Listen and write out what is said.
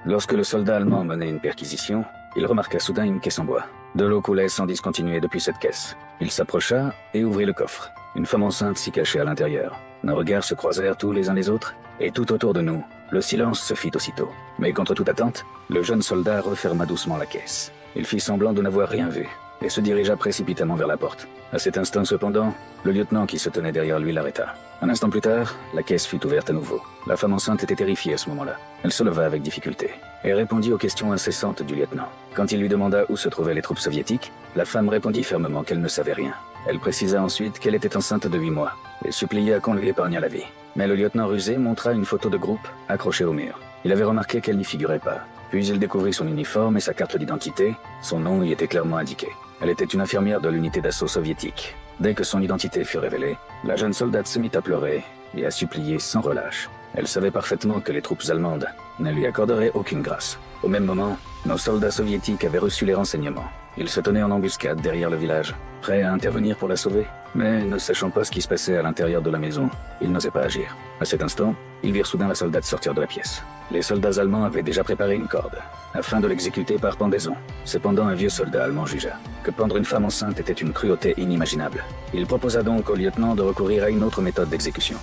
Lorsque le soldat allemand menait une perquisition, il remarqua soudain une caisse en bois. De l'eau coulait sans discontinuer depuis cette caisse. Il s'approcha et ouvrit le coffre. Une femme enceinte s'y cachait à l'intérieur. Nos regards se croisèrent tous les uns les autres, et tout autour de nous, le silence se fit aussitôt. Mais contre toute attente, le jeune soldat referma doucement la caisse. Il fit semblant de n'avoir rien vu, et se dirigea précipitamment vers la porte. À cet instant cependant, le lieutenant qui se tenait derrière lui l'arrêta. Un instant plus tard, la caisse fut ouverte à nouveau. La femme enceinte était terrifiée à ce moment-là. Elle se leva avec difficulté et répondit aux questions incessantes du lieutenant. Quand il lui demanda où se trouvaient les troupes soviétiques, la femme répondit fermement qu'elle ne savait rien. Elle précisa ensuite qu'elle était enceinte de 8 mois et supplia qu'on lui épargnât la vie. Mais le lieutenant rusé montra une photo de groupe accrochée au mur. Il avait remarqué qu'elle n'y figurait pas. Puis il découvrit son uniforme et sa carte d'identité. Son nom y était clairement indiqué. Elle était une infirmière de l'unité d'assaut soviétique. Dès que son identité fut révélée, la jeune soldate se mit à pleurer et à supplier sans relâche. Elle savait parfaitement que les troupes allemandes ne lui accorderaient aucune grâce. Au même moment, nos soldats soviétiques avaient reçu les renseignements. Ils se tenaient en embuscade derrière le village, prêts à intervenir pour la sauver. Mais ne sachant pas ce qui se passait à l'intérieur de la maison, ils n'osaient pas agir. À cet instant, ils virent soudain la soldate sortir de la pièce. Les soldats allemands avaient déjà préparé une corde, afin de l'exécuter par pendaison. Cependant, un vieux soldat allemand jugea que pendre une femme enceinte était une cruauté inimaginable. Il proposa donc au lieutenant de recourir à une autre méthode d'exécution.